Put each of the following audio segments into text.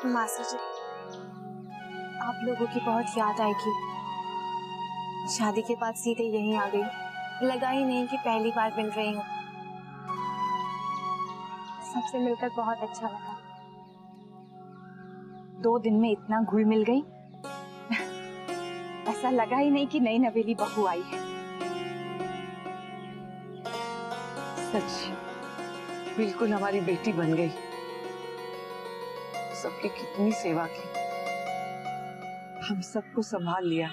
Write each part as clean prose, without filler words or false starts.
Master जी, आप लोगों की बहुत याद आएगी। शादी के बाद सीधे यहीं आ गई, लगा ही नहीं कि पहली बार मिल रही हूँ। सबसे मिलकर बहुत अच्छा लगा। 2 दिन में इतना घुल मिल गई, ऐसा लगा ही नहीं कि नई नवेली बहू आई है। सच बिल्कुल हमारी बेटी बन गई। सबकी कितनी सेवा की, हम सबको संभाल लिया,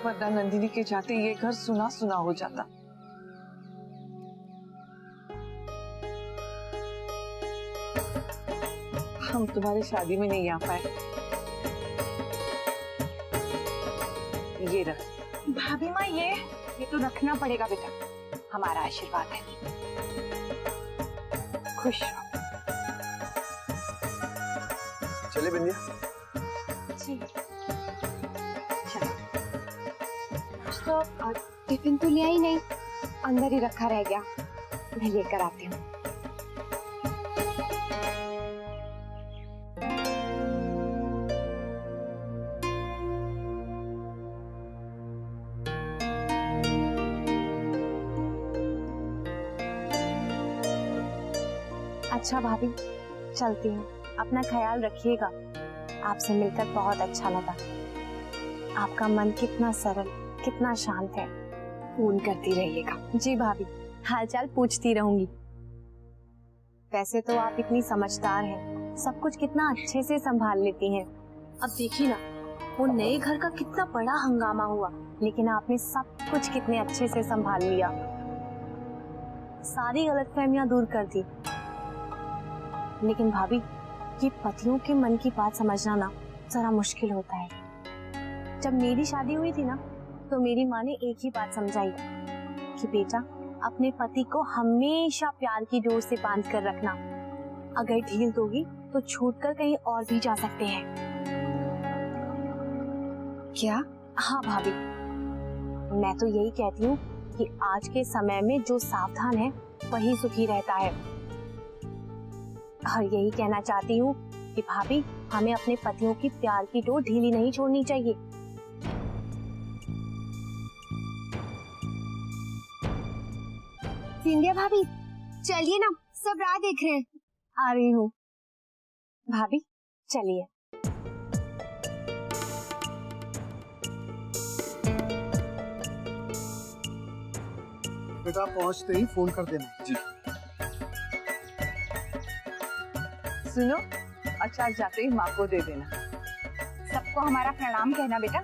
वरना नंदिनी के जाते ये घर सुना सुना हो जाता। हम तुम्हारी शादी में नहीं आ पाए। ये रख। भाभी माँ, ये तो रखना पड़ेगा बेटा, हमारा आशीर्वाद है। खुश रहो। चले बिंदिया। जी तो टिफिन तो लिया ही नहीं, अंदर ही रखा रह गया, मैं लेकर आती हूँ। अच्छा भाभी, चलती हूँ, अपना ख्याल रखिएगा। आपसे मिलकर बहुत अच्छा लगा। आपका मन कितना सरल, कितना शांत है। फोन करती रहिएगा। जी भाभी, हालचाल पूछती रहूंगी। वैसे तो आप इतनी समझदार हैं, सब कुछ कितना अच्छे से संभाल लेती हैं। अब देखिए ना, वो नए घर का कितना बड़ा हंगामा हुआ, लेकिन आपने सब कुछ कितने अच्छे से संभाल लिया, सारी गलतफहमियां दूर कर दी। लेकिन भाभी, ये पतियों के मन की बात समझना ना जरा मुश्किल होता है। जब मेरी शादी हुई थी ना, तो मेरी माँ ने एक ही बात समझाई कि बेटा, अपने पति को हमेशा प्यार की डोर से बांध कर रखना। अगर ढील दोगी तो छूटकर कहीं और भी जा सकते हैं। क्या? हाँ भाभी, मैं तो यही कहती हूँ कि आज के समय में जो सावधान है वही सुखी रहता है। और यही कहना चाहती हूँ कि भाभी, हमें अपने पतियों की प्यार की डोर ढीली नहीं छोड़नी चाहिए। सिंधिया भाभी, चलिए ना, सब राह देख रहे हैं। आ रही हूँ भाभी, चलिए। बेटा पहुंचते ही फोन कर देना। जी। सुनो, अचार जाते ही माँ को दे देना। सबको हमारा प्रणाम कहना बेटा।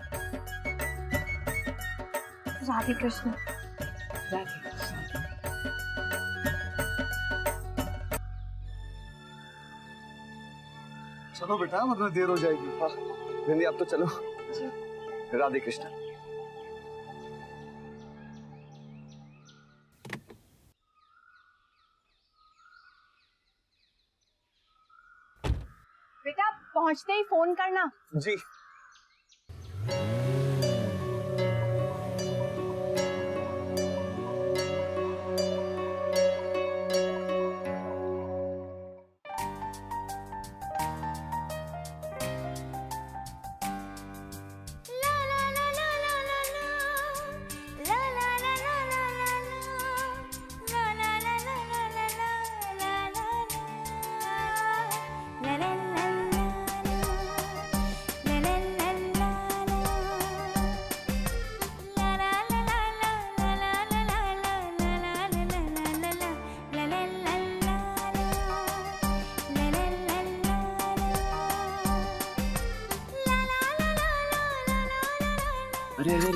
राधे कृष्ण। राधे कृष्ण। चलो बेटा, वरना देर हो जाएगी। हाँ बिंदिया, आप तो चलो। राधे कृष्ण। बेटा पहुंचते ही फोन करना। जी। अरे अरे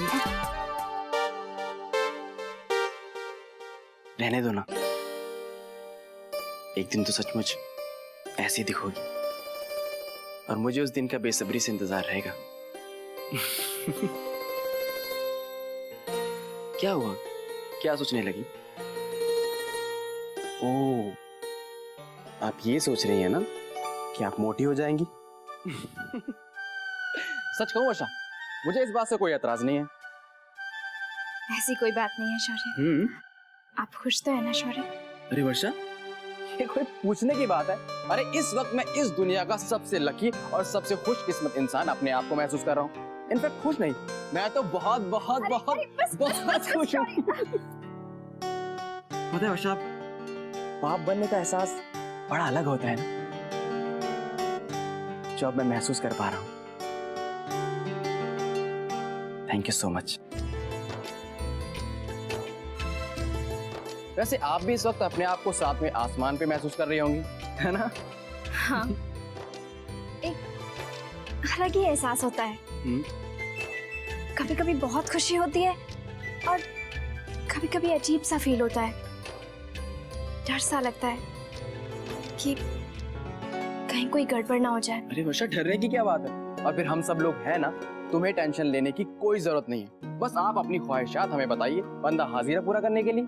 रहने दो ना, एक दिन तो सचमुच ऐसी दिखोगी और मुझे उस दिन का बेसब्री से इंतजार रहेगा। क्या हुआ, क्या सोचने लगी? ओह, आप ये सोच रही हैं ना कि आप मोटी हो जाएंगी। सच कहूं वर्षा, मुझे इस बात से कोई एतराज नहीं है। ऐसी कोई बात नहीं है शौर्य। आप खुश तो है ना शौर्य? अरे वर्षा, ये कोई पूछने की बात है? अरे इस वक्त मैं इस दुनिया का सबसे लकी और सबसे खुशकिस्मत इंसान अपने आप को महसूस कर रहा हूँ। इनफैक्ट खुश नहीं, मैं तो बहुत बहुत बहुत बहुत खुश हूँ। पता है वर्षा, बाप बनने का एहसास बड़ा अलग होता है ना, जो अब मैं महसूस कर पा रहा हूँ। Thank you so much. वैसे आप भी इस वक्त अपने आप को साथ में आसमान पे महसूस कर रही होंगी, है ना? हाँ, एक अलग ही एहसास होता है। कभी कभी बहुत खुशी होती है और कभी कभी अजीब सा फील होता है, डर सा लगता है कि कहीं कोई गड़बड़ ना हो जाए। अरे वर्षा, डरने की क्या बात है? और फिर हम सब लोग हैं ना, तुम्हें टेंशन लेने की कोई जरूरत नहीं है। बस आप अपनी ख्वाहिशात हमें बताइए, बंदा हाजिर है पूरा करने के लिए।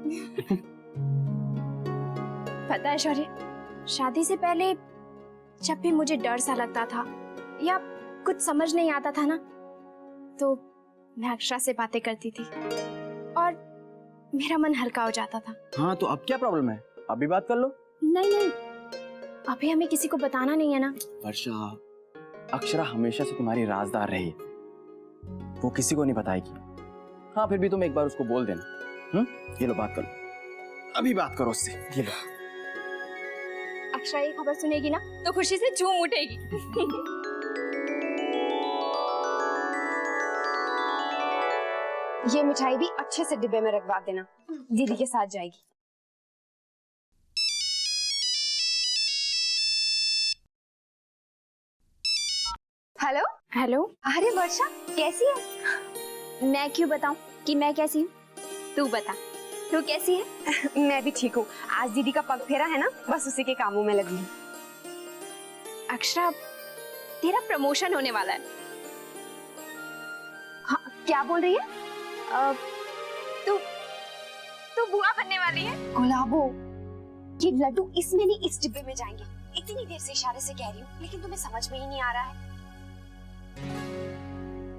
पता है शौर्य, शादी से पहले जब भी मुझे डर सा लगता था या कुछ समझ नहीं आता था ना, तो मैं अक्षरा से बातें करती थी और मेरा मन हल्का हो जाता था। हाँ, तो अब क्या प्रॉब्लम है? अभी बात कर लो। नहीं, अभी हमें किसी को बताना नहीं है ना। वर्षा, अक्षरा हमेशा से तुम्हारी राजदार रही है, वो किसी को नहीं बताएगी। हाँ, फिर भी तुम एक बार उसको बोल देना। ये लो, बात करो, अभी बात करो उससे। ये लो। अक्षरा ये खबर सुनेगी ना तो खुशी से झूम उठेगी। ये मिठाई भी अच्छे से डिब्बे में रखवा देना, दीदी के साथ जाएगी। Hello hello. अरे वर्षा, कैसी है? मैं क्यों बताऊं कि मैं कैसी हूँ? तू बता, तू कैसी है? मैं भी ठीक हूँ। आज दीदी का पग फेरा है ना, बस उसी के कामों में लगी हूँ। अक्षरा, तेरा प्रमोशन होने वाला है। हाँ, क्या बोल रही है? तू बुआ बनने वाली है। गुलाबो, ये लड्डू इसमें नहीं, इस डिब्बे में जाएंगे। इतनी देर से इशारे से कह रही हूँ, लेकिन तुम्हें समझ में ही नहीं आ रहा है।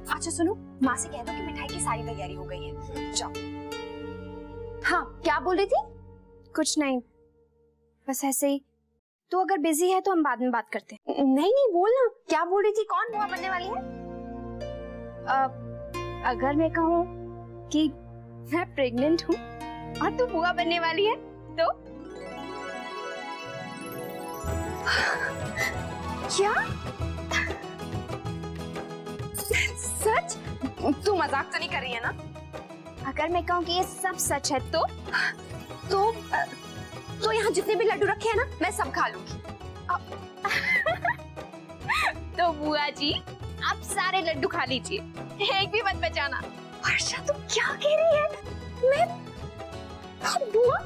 अच्छा सुनो, माँ से कह दो कि मिठाई की सारी तैयारी हो गई है। जाओ। हाँ, क्या बोल रही थी? कुछ नहीं, बस ऐसे ही। तू अगर बिजी है तो हम बाद में बात करते हैं। नहीं, बोलना, क्या बोल रही थी? कौन बुआ बनने वाली है? अगर मैं कहूँ कि मैं प्रेग्नेंट हूँ और तू बुआ बनने वाली है तो? क्या? सच? तू मजाक तो नहीं कर रही है ना? अगर मैं कहूँ कि ये सब सच है तो यहाँ जितने भी लड्डू रखे हैं ना, मैं सब खा लूंगी। तो बुआ जी, आप सारे लड्डू खा लीजिए, एक भी मत बचाना। वर्षा, तू क्या कह रही है? मैं बुआ?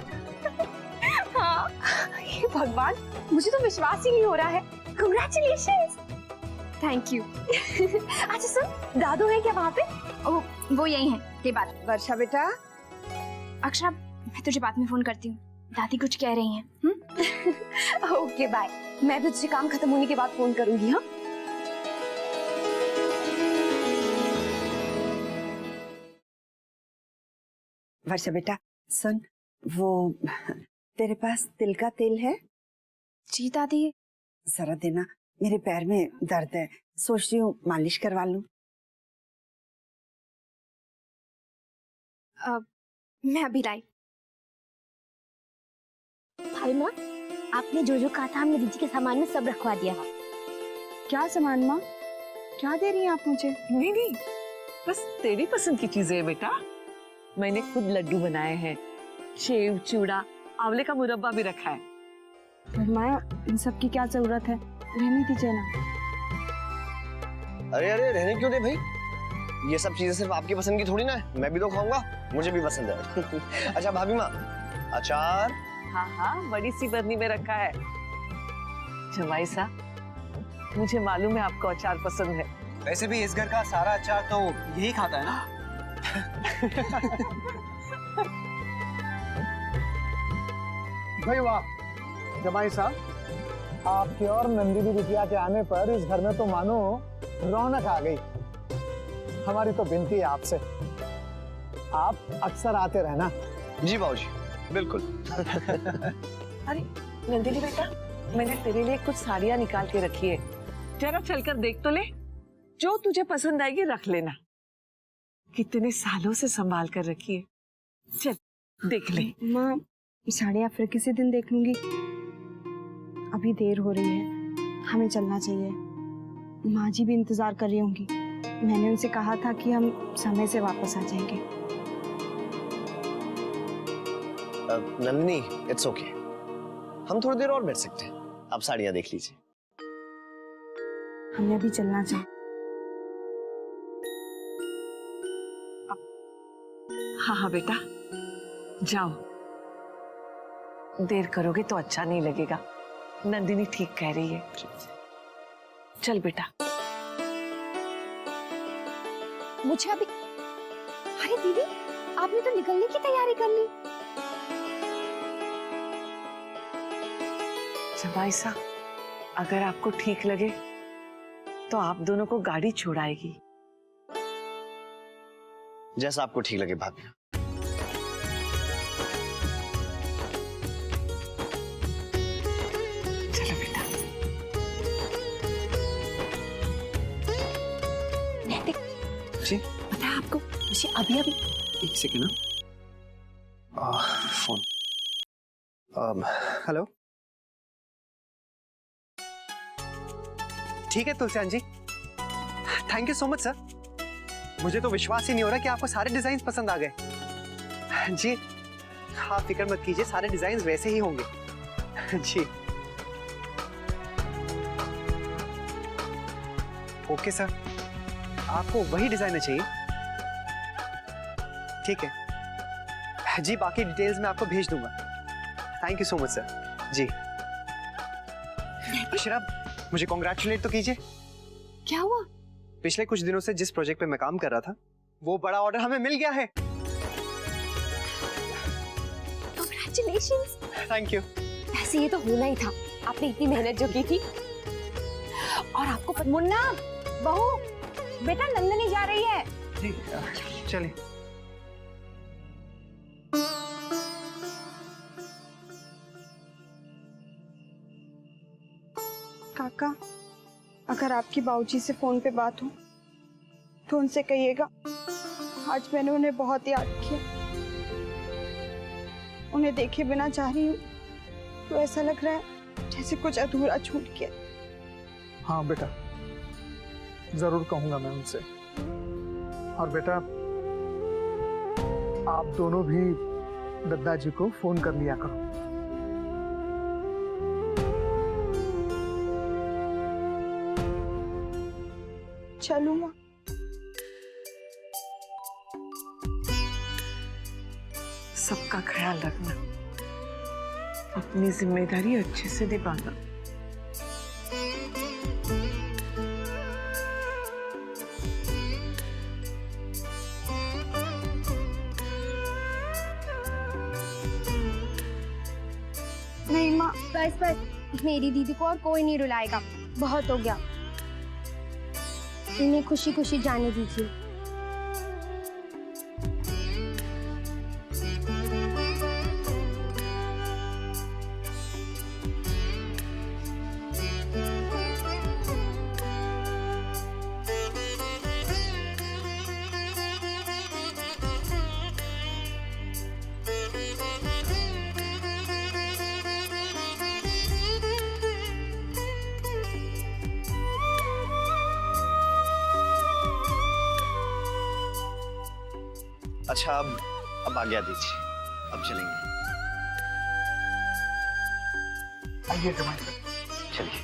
हाँ, ये भगवान, मुझे तो विश्वास ही नहीं हो रहा है। कांग्रेचुलेशंस। Thank you. अच्छा सुन, दादू है क्या वहाँ पे? वो यही है। ये बात। वर्षा बेटा। अक्षरा, मैं तुझे बाद में फोन करती हूँ, दादी कुछ कह रही हैं। ओके बाय, मैं भी तुझे काम खत्म होने के बाद फोन करूंगी। हाँ, वर्षा बेटा सुन, वो तेरे पास तिल का तेल है? जी दादी। जरा देना, मेरे पैर में दर्द है, सोच रही हूँ मालिश करवा लूं। मैं अभी लाई। भाई माँ, आपने जो जो कहा था हमने दीदी के सामान में सब रखवा दिया। क्या सामान माँ? क्या दे रही हैं आप मुझे? नहीं, बस तेरी पसंद की चीजें है बेटा। मैंने खुद लड्डू बनाए हैं, सेव, चूड़ा, आंवले का मुरब्बा भी रखा है। पर माँ, इन सब की क्या जरूरत है? रहने दीजिए ना। अरे रहने क्यों दे भाई? ये सब चीजें सिर्फ आपकी पसंद की थोड़ी ना है, मैं भी तो खाऊंगा, मुझे भी पसंद है। अच्छा भाभी माँ, अचार? हाँ, बड़ी सी बरनी में रखा है। जमाई साहब, मुझे मालूम है आपको अचार पसंद है। वैसे भी इस घर का सारा अचार तो यही खाता है ना। भाई वाह, जमाई साहब, आपके और नंदिनी बिटिया के आने पर इस घर में तो मानो रौनक आ गई। हमारी तो विनती है आपसे, आप अक्सर आते रहना। जी बाबूजी, बिल्कुल। अरे नंदिनी बेटा, मैंने तेरे लिए कुछ साड़ियाँ निकाल के रखी है, जरा चलकर देख तो ले। जो तुझे पसंद आएगी रख लेना। कितने सालों से संभाल कर रखी है, चल देख ले। माँ, साड़ियाँ फिर किसी दिन देख लूंगी। अभी देर हो रही है, हमें चलना चाहिए। माँ जी भी इंतजार कर रही होंगी। मैंने उनसे कहा था कि हम समय से वापस आ जाएंगे। नंदिनी, इट्स ओके, हम थोड़ी देर और बैठ सकते हैं। आप साड़ियाँ देख लीजिए। हमें अभी चलना चाहिए। हाँ हाँ बेटा, जाओ। देर करोगे तो अच्छा नहीं लगेगा। नंदिनी ठीक कह रही है। चल बेटा। मुझे अभी, अरे दीदी, आपने तो निकलने की तैयारी कर ली। जमाईसा, अगर आपको ठीक लगे तो आप दोनों को गाड़ी छोड़ाएगी। जैसा आपको ठीक लगे भाभी। चलो बेटा। जी पता है आपको, मुझे अभी अभी एक सेकेंड ना, फोन। हेलो, ठीक है Tulsiyan ji, thank you so much sir. मुझे तो विश्वास ही नहीं हो रहा कि आपको सारे डिजाइन पसंद आ गए। जी आप फिक्र मत कीजिए, सारे डिजाइन वैसे ही होंगे। जी ओके सर, आपको वही डिजाइन चाहिए? ठीक है जी, बाकी डिटेल्स मैं आपको भेज दूंगा। Thank you so much sir. जी अशरा, मुझे कॉन्ग्रेचुलेट तो कीजिए। क्या हुआ? पिछले कुछ दिनों से जिस प्रोजेक्ट पे मैं काम कर रहा था, वो बड़ा ऑर्डर हमें मिल गया है। Congratulations! Thank you. वैसे ये तो होना ही था, आपने इतनी मेहनत जो की थी। और आपको मुन्ना, बहू, बेटा नंदनी जा रही है। जी चलिए। काका, अगर आपकी बाबूजी से फोन पे बात हो तो उनसे कहिएगा आज मैंने उन्हें बहुत याद किया। उन्हें देखे बिना जा रही हूँ तो ऐसा लग रहा है जैसे कुछ अधूरा छूट गया। हाँ बेटा, जरूर कहूंगा मैं उनसे। और बेटा, आप दोनों भी दद्दा जी को फोन कर लिया करो। चलूं माँ? सबका ख्याल रखना, अपनी जिम्मेदारी अच्छे से निभाना। नहीं माँ। बस बस, मेरी दीदी को और कोई नहीं रुलाएगा, बहुत हो गया। इन्हें खुशी खुशी जाने दीजिए। अच्छा अब आज्ञा दीजिए, अब चलेंगे। आइए जमाई। चलिए।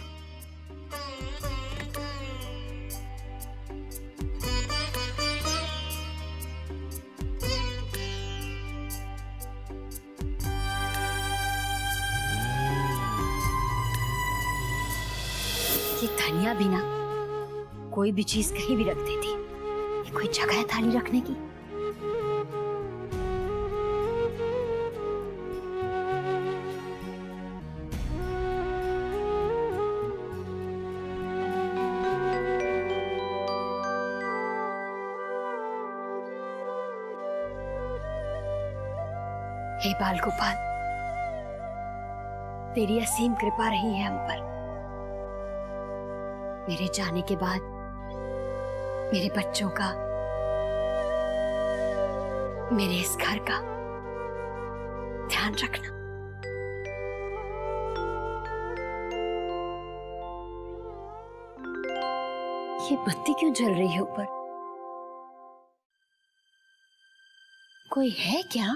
ये धनिया भी ना कोई भी चीज कहीं भी रख देती। ये कोई जगह है थाली रखने की? हे बाल गोपाल, तेरी असीम कृपा रही है हम पर। मेरे जाने के बाद मेरे बच्चों का, मेरे इस घर का ध्यान रखना। ये बत्ती क्यों जल रही है ऊपर? कोई है क्या?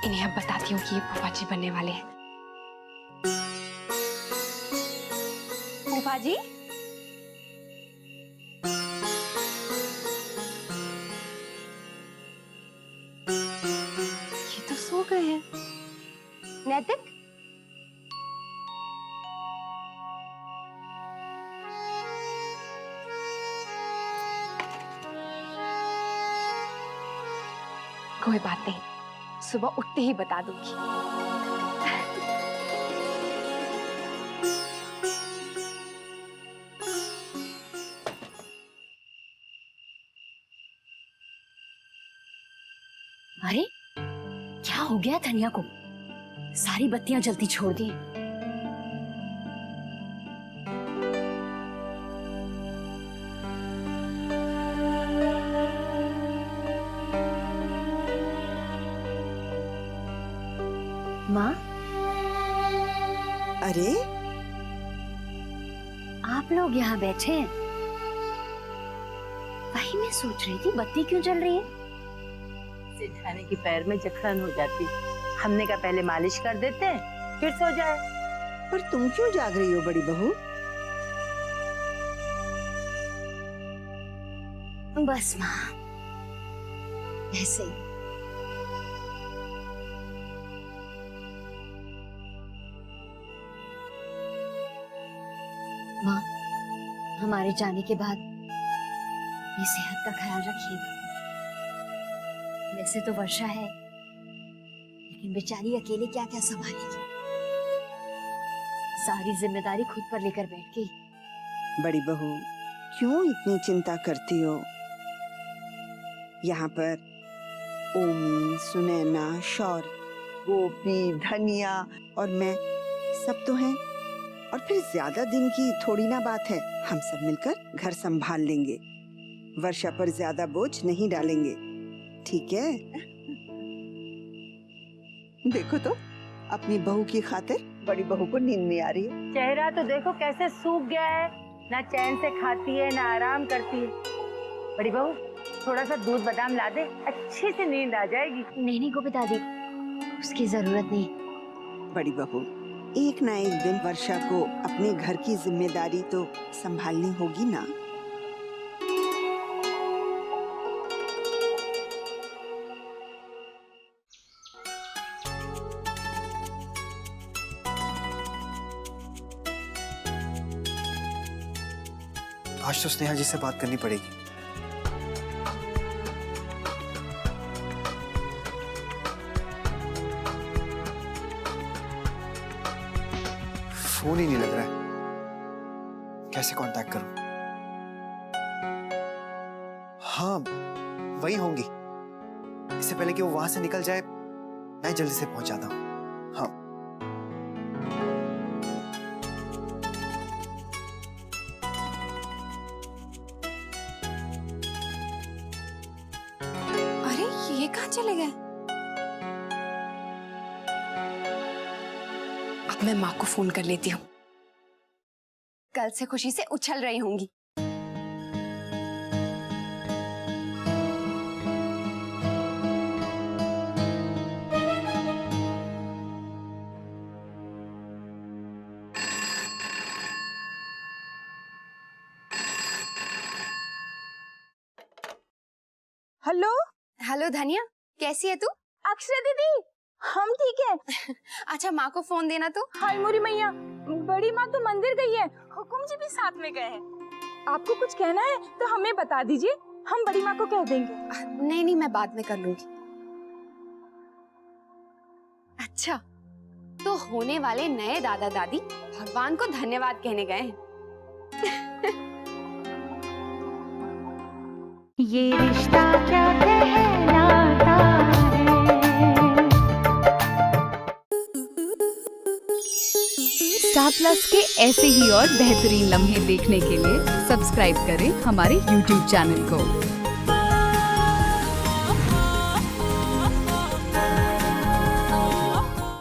इन्हें अब बताती हूँ कि ये फूफा जी बनने वाले हैं। फूफा जी, ये तो सो गए हैं। नैतिक, कोई बात नहीं, सुबह उठते ही बता दूंगी। अरे क्या हो गया धनिया को? सारी बत्तियां जलती छोड़ दी। माँ, अरे आप लोग यहाँ बैठे हैं? वही मैं सोच रही थी, बत्ती क्यों जल रही है? सिद्धाने की पैर में जखन हो जाती, हमने कहा पहले मालिश कर देते हैं फिर सो जाए। पर तुम क्यों जाग रही हो बड़ी बहू? बस माँ, ऐसे ही। माँ, हमारे जाने के बाद ये सेहत का ख्याल रखिएगा। वैसे तो वर्षा है, लेकिन बेचारी अकेले क्या क्या संभालेगी। सारी जिम्मेदारी खुद पर लेकर बैठ गई। बड़ी बहू, क्यों इतनी चिंता करती हो? यहाँ पर ओमी, सुनैना, शौर, गोपी, धनिया और मैं सब तो हैं। और फिर ज्यादा दिन की थोड़ी ना बात है, हम सब मिलकर घर संभाल लेंगे। वर्षा पर ज्यादा बोझ नहीं डालेंगे, ठीक है? देखो तो, अपनी बहू की खातिर बड़ी बहू को नींद नहीं आ रही है। चेहरा तो देखो कैसे सूख गया है, ना चैन से खाती है ना आराम करती है। बड़ी बहू, थोड़ा सा दूध बादाम ला दे, अच्छी से नींद आ जाएगी। नहीं गोपी दादी, उसकी जरूरत नहीं। बड़ी बहू, एक ना एक दिन वर्षा को अपने घर की जिम्मेदारी तो संभालनी होगी ना। आज तो स्नेहा जी से बात करनी पड़ेगी। फोन ही नहीं लग रहा है, कैसे कांटेक्ट करूं? हाँ, वही होंगी। इससे पहले कि वो वहां से निकल जाए, मैं जल्दी से पहुंच जाता हूं। हाँ। अरे ये कहाँ चले गए? अब मैं माँ को फोन कर लेती हूँ। कल से खुशी से उछल रही होंगी। हेलो हेलो धनिया, कैसी है तू? अक्षरा दीदी, हम ठीक है। अच्छा माँ को फोन देना तो। हाय मोरी मैया, बड़ी माँ तो मंदिर गई है, हुकुम जी भी साथ में गए हैं। आपको कुछ कहना है तो हमें बता दीजिए, हम बड़ी माँ को कह देंगे। नहीं नहीं, मैं बाद में कर लूंगी। अच्छा, तो होने वाले नए दादा दादी भगवान को धन्यवाद कहने गए हैं। ये रिश्ता क्या कहलाता है। स्टार प्लस के ऐसे ही और बेहतरीन लम्हे देखने के लिए सब्सक्राइब करें हमारे YouTube चैनल को।